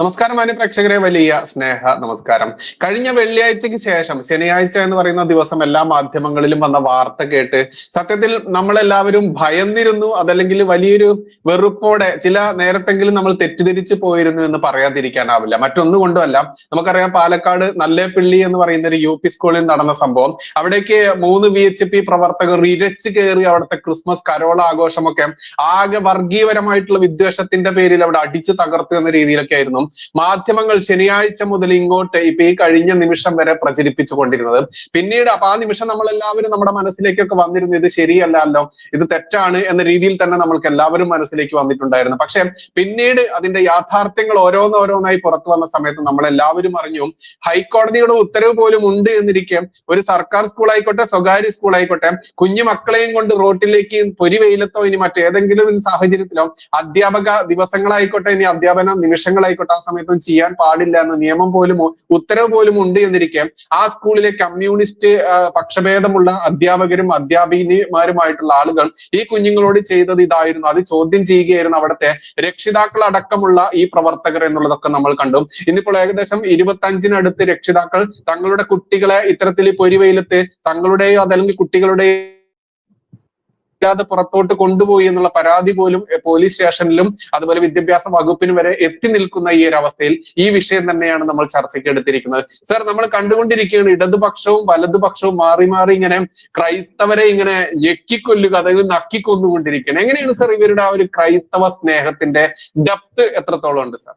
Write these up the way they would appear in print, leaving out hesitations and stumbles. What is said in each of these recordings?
നമസ്കാരം മാന്യ പ്രേക്ഷകരെ, വലിയ സ്നേഹ നമസ്കാരം. കഴിഞ്ഞ വെള്ളിയാഴ്ചയ്ക്ക് ശേഷം ശനിയാഴ്ച എന്ന് പറയുന്ന ദിവസം എല്ലാ മാധ്യമങ്ങളിലും വന്ന വാർത്ത കേട്ട് സത്യത്തിൽ നമ്മളെല്ലാവരും ഭയന്നിരുന്നു. അതല്ലെങ്കിൽ വലിയൊരു വെറുപ്പോടെ ചില നേരത്തെങ്കിലും നമ്മൾ തെറ്റിദ്ധരിച്ചു പോയിരുന്നു എന്ന് പറയാതിരിക്കാനാവില്ല. മറ്റൊന്നുകൊണ്ടുമല്ല, നമുക്കറിയാം പാലക്കാട് നല്ലേപ്പിള്ളി എന്ന് പറയുന്ന ഒരു UP സ്കൂളിൽ നടന്ന സംഭവം. അവിടേക്ക് 3 VHP പ്രവർത്തകർ ഇരച്ചു കയറി അവിടുത്തെ ക്രിസ്മസ് കരോള ആഘോഷമൊക്കെ ആകെ വർഗീയപരമായിട്ടുള്ള വിദ്വേഷത്തിന്റെ പേരിൽ അവിടെ അടിച്ചു തകർത്തു എന്ന രീതിയിലൊക്കെ ആയിരുന്നു മാധ്യമങ്ങൾ ശനിയാഴ്ച മുതൽ ഇങ്ങോട്ട് ഇപ്പൊ ഈ കഴിഞ്ഞ നിമിഷം വരെ പ്രചരിപ്പിച്ചു കൊണ്ടിരുന്നത്. പിന്നീട് അപ്പൊ ആ നിമിഷം നമ്മളെല്ലാവരും നമ്മുടെ മനസ്സിലേക്കൊക്കെ വന്നിരുന്നു, ഇത് ശരിയല്ലല്ലോ, ഇത് തെറ്റാണ് എന്ന രീതിയിൽ തന്നെ നമ്മൾക്ക് എല്ലാവരും മനസ്സിലേക്ക് വന്നിട്ടുണ്ടായിരുന്നു. പക്ഷെ പിന്നീട് അതിന്റെ യാഥാർത്ഥ്യങ്ങൾ ഓരോന്നോരോന്നായി പുറത്തു വന്ന സമയത്ത് നമ്മളെല്ലാവരും അറിഞ്ഞു, ഹൈക്കോടതിയുടെ ഉത്തരവ് പോലും ഉണ്ട് എന്നിരിക്കെ ഒരു സർക്കാർ സ്കൂൾ ആയിക്കോട്ടെ, സ്വകാര്യ സ്കൂൾ ആയിക്കോട്ടെ, കുഞ്ഞു മക്കളെയും കൊണ്ട് റോട്ടിലേക്ക് പൊരി വെയിലത്തോ ഇനി മറ്റേതെങ്കിലും ഒരു സാഹചര്യത്തിലോ അധ്യാപക ദിവസങ്ങളായിക്കോട്ടെ, ഇനി അധ്യാപന നിമിഷങ്ങളായിക്കോട്ടെ, ആ സമയത്തും ചെയ്യാൻ പാടില്ല എന്ന നിയമം പോലും ഉത്തരവ് പോലും ഉണ്ട് എന്നിരിക്കെ ആ സ്കൂളിലെ കമ്മ്യൂണിസ്റ്റ് പക്ഷഭേദമുള്ള അധ്യാപകരും അധ്യാപികമാരുമായിട്ടുള്ള ആളുകൾ ഈ കുഞ്ഞുങ്ങളോട് ചെയ്തത് ഇതായിരുന്നു. അത് ചോദ്യം ചെയ്യുകയായിരുന്നു അവിടുത്തെ രക്ഷിതാക്കൾ അടക്കമുള്ള ഈ പ്രവർത്തകർ എന്നുള്ളതൊക്കെ നമ്മൾ കണ്ടു. ഇന്നിപ്പോൾ ഏകദേശം 25-നടുത്ത് രക്ഷിതാക്കൾ തങ്ങളുടെ കുട്ടികളെ ഇത്തരത്തിൽ പൊരിവെയിലത്ത് തങ്ങളുടെയോ അതല്ലെങ്കിൽ കുട്ടികളുടെയോ പുറത്തോട്ട് കൊണ്ടുപോയി എന്നുള്ള പരാതി പോലും പോലീസ് സ്റ്റേഷനിലും അതുപോലെ വിദ്യാഭ്യാസ വകുപ്പിനും വരെ എത്തി നിൽക്കുന്ന ഈ ഒരു അവസ്ഥയിൽ ഈ വിഷയം തന്നെയാണ് നമ്മൾ ചർച്ചയ്ക്ക് എടുത്തിരിക്കുന്നത്. സർ, നമ്മൾ കണ്ടുകൊണ്ടിരിക്കുകയാണ് ഇടതുപക്ഷവും വലതുപക്ഷവും മാറി മാറി ഇങ്ങനെ ക്രൈസ്തവരെ ഇങ്ങനെ ഞെക്കിക്കൊല്ലുക, അതായത് നക്കിക്കൊന്നുകൊണ്ടിരിക്കുകയാണ്. എങ്ങനെയാണ് സർ ഇവരുടെ ആ ഒരു ക്രൈസ്തവ സ്നേഹത്തിന്റെ ഡെപ്ത് എത്രത്തോളം ഉണ്ട് സർ?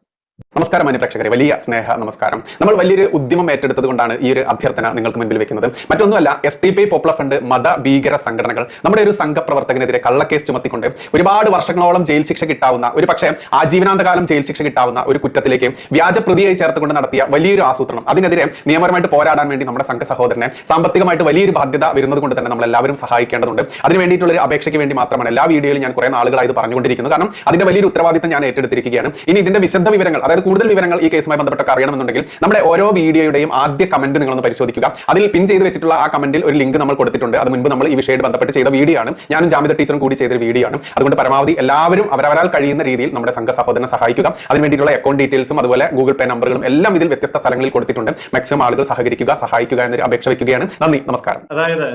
നമസ്കാരം മാന്യ പ്രേക്ഷകരെ, വലിയ സ്നേഹ നമസ്കാരം. നമ്മൾ വലിയൊരു ഉദ്യമം ഏറ്റെടുത്തത് കൊണ്ടാണ് ഈ ഒരു അഭ്യർത്ഥന നിങ്ങൾക്ക് മുൻപിൽ വെക്കുന്നത്. മറ്റൊന്നുമല്ല, SDPI പോപ്പുലർ ഫ്രണ്ട് മത ഭീകര സംഘടനകൾ നമ്മുടെ ഒരു സംഘപ്രവർത്തകനെതിരെ കള്ളക്കേസ് ചുമത്തിക്കൊണ്ട് ഒരുപാട് വർഷങ്ങളോളം ജയിൽ ശിക്ഷ കിട്ടാവുന്ന, ഒരു പക്ഷേ ആജീവനാന്തകാലം ജയിൽ ശിക്ഷ കിട്ടാവുന്ന ഒരു കുറ്റത്തിലേക്ക് വ്യാജ പ്രതിയായി ചേർത്തുകൊണ്ട് നടത്തിയ വലിയൊരു ആസൂത്രണം, അതിനെതിരെ നിയമപരമായിട്ട് പോരാടാൻ വേണ്ടി നമ്മുടെ സംഘ സഹോദരനെ സാമ്പത്തികമായിട്ട് വലിയൊരു ബാധ്യത വരുന്നത് കൊണ്ട് തന്നെ നമ്മൾ എല്ലാവരും സഹായിക്കേണ്ടതുണ്ട്. അതിന് വേണ്ടിയിട്ടുള്ള ഒരു അപേക്ഷയ്ക്ക് വേണ്ടി മാത്രമാണ് എല്ലാ വീഡിയോയിലും ഞാൻ കുറെ നാളുകളായി ഇത് പറഞ്ഞുകൊണ്ടിരിക്കുന്നത്. കാരണം അതിന്റെ വലിയൊരു ഉത്തരവാദിത്തം ഞാൻ ഏറ്റെടുത്തിരിക്കുകയാണ്. ഇനി ഇതിന്റെ വിശദ വിവരങ്ങൾ, അതായത് കൂടുതൽ വിവരങ്ങൾ ഈ കേസുമായി ബന്ധപ്പെട്ടൊക്കെ അറിയണമെന്നുണ്ടെങ്കിൽ നമ്മുടെ ഓരോ വീഡിയോയുടെയും ആദ്യ കമന്റ് നിങ്ങളൊന്ന് പരിശോധിക്കുക. അതിൽ പിൻ ചെയ്ത് വെച്ചിട്ടുള്ള ആ കമന്റിൽ ഒരു ലിങ്ക് നമ്മൾ കൊടുത്തിട്ടുണ്ട്. അത് മുൻപ് നമ്മൾ ഈ വിഷയമായിട്ട് ബന്ധപ്പെട്ട് ചെയ്ത വീഡിയോ ആണ്. ഞാനും ജാമിദ ടീച്ചറും കൂടി ചെയ്തൊരു വീഡിയോ ആണ്. അതുകൊണ്ട് പരമാവധി എല്ലാവരും അവരവരാൽ കഴിയുന്ന രീതിയിൽ നമ്മുടെ സംഘ സഹോദരനെ സഹായിക്കുക. അതിന് വേണ്ടിയിട്ടുള്ള അക്കൗണ്ട് ഡീറ്റെയിൽസും അതുപോലെ ഗൂഗിൾ പേ നമ്പറുകളും എല്ലാം ഇതിൽ വ്യത്യസ്ത സ്ഥലങ്ങളിൽ കൊടുത്തിട്ടുണ്ട്. മാക്സിമം ആളുകൾ സഹകരിക്കുക, സഹായിക്കുക എന്നൊരു അപേക്ഷ വയ്ക്കുകയാണ്. നന്ദി, നമസ്കാരം. അതായത്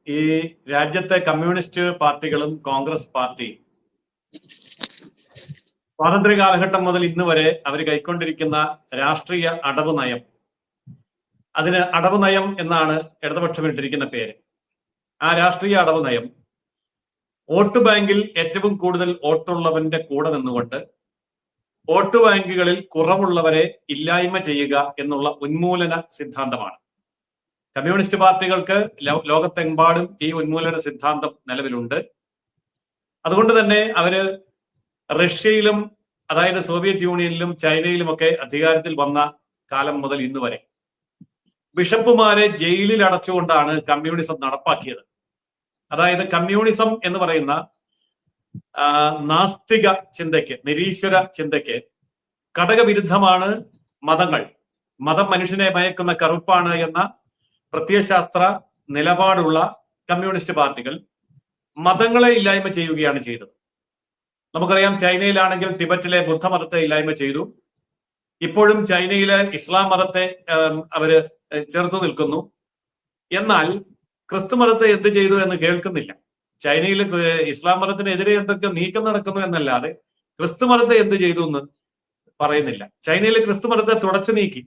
ഈ രാജ്യത്തെ കമ്മ്യൂണിസ്റ്റ് പാർട്ടികളും കോൺഗ്രസ് പാർട്ടി സ്വാതന്ത്ര്യ കാലഘട്ടം മുതൽ ഇന്ന് വരെ അവർ കൈക്കൊണ്ടിരിക്കുന്ന രാഷ്ട്രീയ അടവ് നയം, അതിന് അടവ് നയം എന്നാണ് ഇടതുപക്ഷം ഇട്ടിരിക്കുന്ന പേര്. ആ രാഷ്ട്രീയ അടവ് നയം വോട്ട് ബാങ്കിൽ ഏറ്റവും കൂടുതൽ വോട്ടുള്ളവന്റെ കൂടെ നിന്നുകൊണ്ട് വോട്ട് ബാങ്കുകളിൽ കുറവുള്ളവരെ ഇല്ലായ്മ ചെയ്യുക എന്നുള്ള ഉന്മൂലന സിദ്ധാന്തമാണ്. കമ്മ്യൂണിസ്റ്റ് പാർട്ടികൾക്ക് ലോകത്തെമ്പാടും ഈ ഉന്മൂലന സിദ്ധാന്തം നിലവിലുണ്ട്. അതുകൊണ്ട് തന്നെ അവര് റഷ്യയിലും അതായത് സോവിയറ്റ് യൂണിയനിലും ചൈനയിലും ഒക്കെ അധികാരത്തിൽ വന്ന കാലം മുതൽ ഇന്ന് വരെ ബിഷപ്പുമാരെ ജയിലിൽ അടച്ചുകൊണ്ടാണ് കമ്മ്യൂണിസം നടപ്പാക്കിയത്. അതായത് കമ്മ്യൂണിസം എന്ന് പറയുന്ന നാസ്തിക ചിന്തയ്ക്ക്, നിരീശ്വര ചിന്തയ്ക്ക് ഘടകവിരുദ്ധമാണ് മതങ്ങൾ. മതം മനുഷ്യനെ മയക്കുന്ന കറുപ്പാണ് എന്ന പ്രത്യയശാസ്ത്ര നിലപാടുള്ള കമ്മ്യൂണിസ്റ്റ് പാർട്ടികൾ മതങ്ങളെ ഇല്ലായ്മ ചെയ്യുകയാണ് ചെയ്തത്. നമുക്കറിയാം, ചൈനയിലാണെങ്കിൽ ടിബറ്റിലെ ബുദ്ധമതത്തെ ഇല്ലായ്മ ചെയ്തു. ഇപ്പോഴും ചൈനയിലെ ഇസ്ലാം മതത്തെ അവര് ചെറുത്തു നിൽക്കുന്നു. എന്നാൽ ക്രിസ്തു മതത്തെ എന്ത് ചെയ്തു എന്ന് കേൾക്കുന്നില്ല. ചൈനയിൽ ഇസ്ലാം മതത്തിനെതിരെ എന്തൊക്കെ നീക്കം നടക്കുന്നു എന്നല്ലാതെ ക്രിസ്തു മതത്തെ എന്ത് ചെയ്തു എന്ന് പറയുന്നില്ല. ചൈനയിൽ ക്രിസ്തു മതത്തെ തുടച്ചു നീക്കി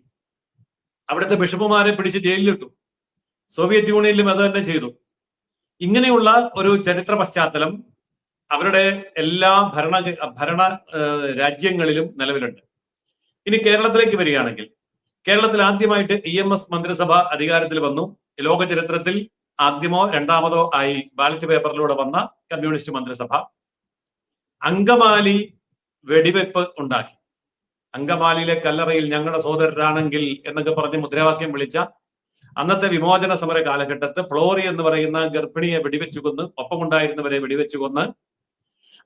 അവിടുത്തെ ബിഷപ്പുമാരെ പിടിച്ച് ജയിലിലിട്ടു. സോവിയറ്റ് യൂണിയനിലും അത് തന്നെ ചെയ്തു. ഇങ്ങനെയുള്ള ഒരു ചരിത്ര പശ്ചാത്തലം അവരുടെ എല്ലാ ഭരണ രാജ്യങ്ങളിലും നിലവിലുണ്ട്. ഇനി കേരളത്തിലേക്ക് വരികയാണെങ്കിൽ, കേരളത്തിൽ ആദ്യമായിട്ട് EMS മന്ത്രിസഭ അധികാരത്തിൽ വന്നു. ലോക ചരിത്രത്തിൽ ആദ്യമോ രണ്ടാമതോ ആയി ബാലറ്റ് പേപ്പറിലൂടെ വന്ന കമ്മ്യൂണിസ്റ്റ് മന്ത്രിസഭ അങ്കമാലി വെടിവെപ്പ് ഉണ്ടാക്കി. അങ്കമാലിയിലെ കല്ലറയിൽ ഞങ്ങളുടെ സഹോദരരാണെങ്കിൽ എന്നൊക്കെ പറഞ്ഞ് മുദ്രാവാക്യം വിളിച്ച അന്നത്തെ വിമോചന സമര കാലഘട്ടത്ത് ഫ്ലോറി എന്ന് പറയുന്ന ഗർഭിണിയെ വെടിവെച്ചു കൊന്ന്, ഒപ്പമുണ്ടായിരുന്നവരെ വെടിവെച്ചു കൊന്ന്,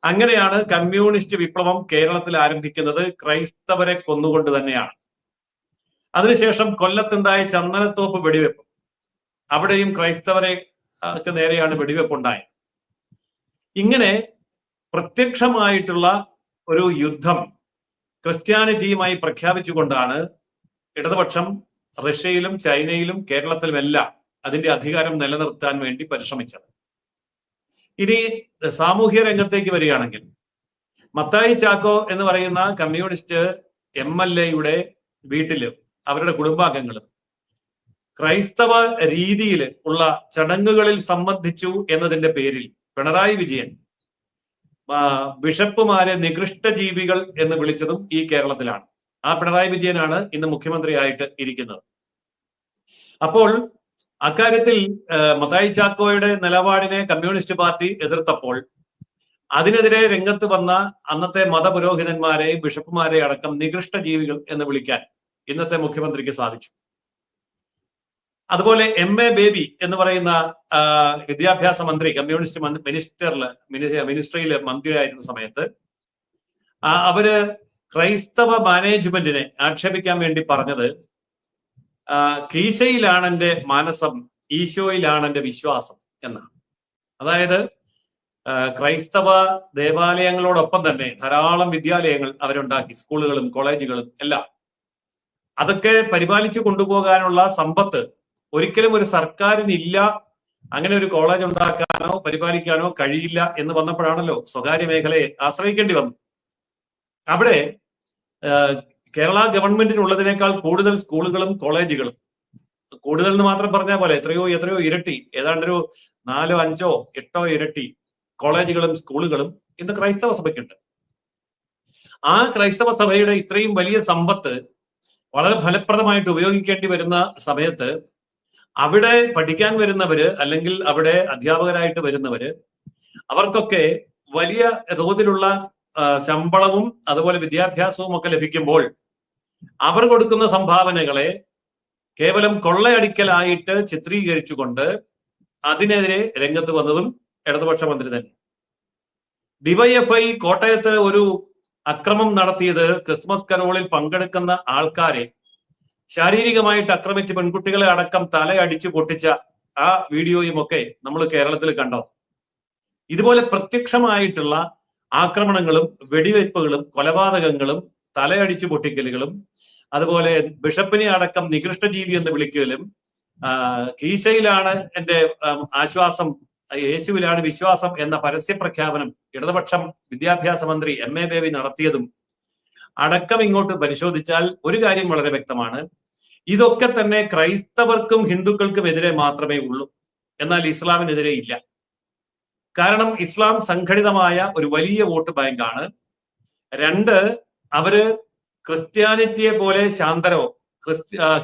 അങ്ങനെയാണ് കമ്മ്യൂണിസ്റ്റ് വിപ്ലവം കേരളത്തിൽ ആരംഭിക്കുന്നത്. ക്രൈസ്തവരെ കൊന്നുകൊണ്ട് തന്നെയാണ്. അതിനുശേഷം കൊല്ലത്തുണ്ടായ ചന്ദനത്തോപ്പ് വെടിവെപ്പ്, അവിടെയും ക്രൈസ്തവരെ നേരെയാണ് വെടിവെപ്പ് ഉണ്ടായത്. ഇങ്ങനെ പ്രത്യക്ഷമായിട്ടുള്ള ഒരു യുദ്ധം ക്രിസ്ത്യാനിറ്റിയുമായി പ്രഖ്യാപിച്ചുകൊണ്ടാണ് ഇടതുപക്ഷം റഷ്യയിലും ചൈനയിലും കേരളത്തിലുമെല്ലാം അതിന്റെ അധികാരം നിലനിർത്താൻ വേണ്ടി പരിശ്രമിച്ചത്. ഇനി സാമൂഹ്യ രംഗത്തേക്ക് വരികയാണെങ്കിൽ മത്തായി ചാക്കോ എന്ന് പറയുന്ന കമ്മ്യൂണിസ്റ്റ് MLA വീട്ടില് അവരുടെ കുടുംബാംഗങ്ങളും ക്രൈസ്തവ രീതിയിൽ ഉള്ള ചടങ്ങുകളിൽ സംബന്ധിച്ചു എന്നതിന്റെ പേരിൽ പിണറായി വിജയൻ ബിഷപ്പുമാരെ നികൃഷ്ട ജീവികൾ എന്ന് വിളിച്ചതും ഈ കേരളത്തിലാണ്. ആ പിണറായി വിജയനാണ് ഇന്ന് മുഖ്യമന്ത്രിയായിട്ട് ഇരിക്കുന്നത്. അപ്പോൾ അക്കാര്യത്തിൽ മത്തായി ചാക്കോയുടെ നിലപാടിനെ കമ്മ്യൂണിസ്റ്റ് പാർട്ടി എതിർത്തപ്പോൾ അതിനെതിരെ രംഗത്ത് വന്ന അന്നത്തെ മതപുരോഹിതന്മാരെ ബിഷപ്പുമാരെ അടക്കം നികൃഷ്ട ജീവികൾ എന്ന് വിളിക്കാൻ ഇന്നത്തെ മുഖ്യമന്ത്രിക്ക് സാധിച്ചു. അതുപോലെ MA ബേബി എന്ന് പറയുന്ന വിദ്യാഭ്യാസ മന്ത്രി കമ്മ്യൂണിസ്റ്റ് മിനിസ്ട്രിയിൽ മന്ത്രിയായിരുന്ന സമയത്ത് അവര് ക്രൈസ്തവ മാനേജ്മെന്റിനെ ആക്ഷേപിക്കാൻ വേണ്ടി പറഞ്ഞത് കീശയിലാണ് എന്റെ മാനസം, ഈശോയിലാണ് എന്റെ വിശ്വാസം എന്നാണ്. അതായത് ക്രൈസ്തവ ദേവാലയങ്ങളോടൊപ്പം തന്നെ ധാരാളം വിദ്യാലയങ്ങൾ അവരുണ്ടാക്കി, സ്കൂളുകളും കോളേജുകളും എല്ലാം. അതൊക്കെ പരിപാലിച്ചു കൊണ്ടുപോകാനുള്ള സമ്പത്ത് ഒരിക്കലും ഒരു സർക്കാരിനില്ല. അങ്ങനെ ഒരു കോളേജ് ഉണ്ടാക്കാനോ പരിപാലിക്കാനോ കഴിയില്ല എന്ന് വന്നപ്പോഴാണല്ലോ സ്വകാര്യ മേഖലയെ ആശ്രയിക്കേണ്ടി വന്നു. അവിടെ കേരള ഗവൺമെന്റിനുള്ളതിനേക്കാൾ കൂടുതൽ സ്കൂളുകളും കോളേജുകളും, കൂടുതൽ എന്ന് മാത്രം പറഞ്ഞാൽ പോലെ എത്രയോ ഇരട്ടി, ഏതാണ്ടൊരു 4, 5, 8 ഇരട്ടി കോളേജുകളും സ്കൂളുകളും ഇന്ന് ക്രൈസ്തവ സഭയ്ക്കുണ്ട്. ആ ക്രൈസ്തവ സഭയുടെ ഇത്രയും വലിയ സമ്പത്ത് വളരെ ഫലപ്രദമായിട്ട് ഉപയോഗിക്കേണ്ടി വരുന്ന സമയത്ത് അവിടെ പഠിക്കാൻ വരുന്നവര് അല്ലെങ്കിൽ അവിടെ അധ്യാപകരായിട്ട് വരുന്നവര് അവർക്കൊക്കെ വലിയ തോതിലുള്ള ശമ്പളവും അതുപോലെ വിദ്യാഭ്യാസവും ഒക്കെ ലഭിക്കുമ്പോൾ അവർ കൊടുക്കുന്ന സംഭാവനകളെ കേവലം കൊള്ളയടിക്കലായിട്ട് ചിത്രീകരിച്ചുകൊണ്ട് അതിനെതിരെ രംഗത്ത് വന്നതും ഇടതുപക്ഷ മന്ത്രി തന്നെ. ഡിവൈഎഫ്ഐ കോട്ടയത്ത് ഒരു അക്രമം നടത്തിയത് ക്രിസ്മസ് കരോളിൽ പങ്കെടുക്കുന്ന ആൾക്കാരെ ശാരീരികമായിട്ട് ആക്രമിച്ച് പെൺകുട്ടികളെ അടക്കം തലയടിച്ചു പൊട്ടിച്ച ആ വീഡിയോയും ഒക്കെ നമ്മൾ കേരളത്തിൽ കണ്ടോ. ഇതുപോലെ പ്രത്യക്ഷമായിട്ടുള്ള ആക്രമണങ്ങളും വെടിവയ്പ്പുകളും കൊലപാതകങ്ങളും തലയടിച്ചു പൊട്ടിക്കലുകളും അതുപോലെ ബിഷപ്പിനെ അടക്കം നികൃഷ്ട ജീവി എന്ന് വിളിക്കലും കീശയിലാണ് എന്റെ ആശ്വാസം, യേശുവിലാണ് വിശ്വാസം എന്ന പരസ്യ പ്രഖ്യാപനം ഇടതുപക്ഷം വിദ്യാഭ്യാസ മന്ത്രി MA ബേബി നടത്തിയതും അടക്കം ഇങ്ങോട്ട് പരിശോധിച്ചാൽ ഒരു കാര്യം വളരെ വ്യക്തമാണ്. ഇതൊക്കെ തന്നെ ക്രൈസ്തവർക്കും ഹിന്ദുക്കൾക്കും എതിരെ മാത്രമേ ഉള്ളൂ, എന്നാൽ ഇസ്ലാമിനെതിരെ ഇല്ല. കാരണം ഇസ്ലാം സംഘടിതമായ ഒരു വലിയ വോട്ട് ബാങ്കാണ്. 2, അവര് ക്രിസ്ത്യാനിറ്റിയെ പോലെ ശാന്തരോ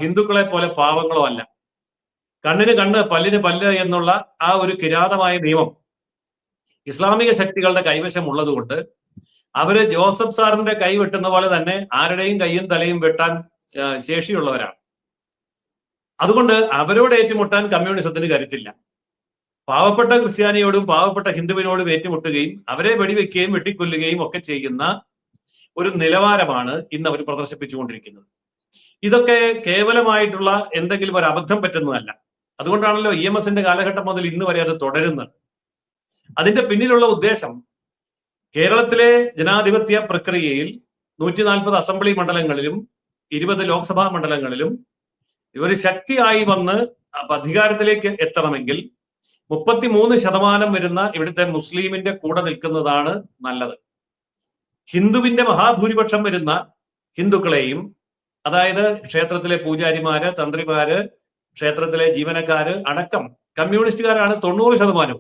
ഹിന്ദുക്കളെ പോലെ പാവങ്ങളോ അല്ല. കണ്ണിന് കണ്ണ് പല്ലിന് പല്ല് എന്നുള്ള ആ ഒരു കിരാതമായ നിയമം ഇസ്ലാമിക ശക്തികളുടെ കൈവശം ഉള്ളതുകൊണ്ട് അവര് ജോസഫ് സാറിന്റെ കൈ വെട്ടുന്ന പോലെ തന്നെ ആരുടെയും കൈയും തലയും വെട്ടാൻ ശേഷിയുള്ളവരാണ്. അതുകൊണ്ട് അവരോട് ഏറ്റുമുട്ടാൻ കമ്മ്യൂണിസത്തിന് കരുത്തില്ല. പാവപ്പെട്ട ക്രിസ്ത്യാനിയോടും പാവപ്പെട്ട ഹിന്ദുവിനോടും ഏറ്റുമുട്ടുകയും അവരെ വെടിവെക്കുകയും വെട്ടിക്കൊല്ലുകയും ഒക്കെ ചെയ്യുന്ന ഒരു നിലവാരമാണ് ഇന്ന് അവർ പ്രദർശിപ്പിച്ചുകൊണ്ടിരിക്കുന്നത്. ഇതൊക്കെ കേവലമായിട്ടുള്ള എന്തെങ്കിലും ഒരു അബദ്ധം പറ്റുന്നതല്ല. അതുകൊണ്ടാണല്ലോ EMSന്റെ കാലഘട്ടം മുതൽ ഇന്ന് വരെ അത് തുടരുന്നത്. അതിന്റെ പിന്നിലുള്ള ഉദ്ദേശം കേരളത്തിലെ ജനാധിപത്യ പ്രക്രിയയിൽ 140 അസംബ്ലി മണ്ഡലങ്ങളിലും 20 ലോക്സഭാ മണ്ഡലങ്ങളിലും ഒരു ശക്തിയായി വന്ന് അധികാരത്തിലേക്ക് എത്തണമെങ്കിൽ 33% വരുന്ന ഇവിടുത്തെ മുസ്ലിമിന്റെ കൂടെ നിൽക്കുന്നതാണ് നല്ലത്. ഹിന്ദുവിന്റെ മഹാഭൂരിപക്ഷം വരുന്ന ഹിന്ദുക്കളെയും, അതായത് ക്ഷേത്രത്തിലെ പൂജാരിമാര്, തന്ത്രിമാര്, ക്ഷേത്രത്തിലെ ജീവനക്കാര് അടക്കം കമ്മ്യൂണിസ്റ്റുകാരാണ് 90%.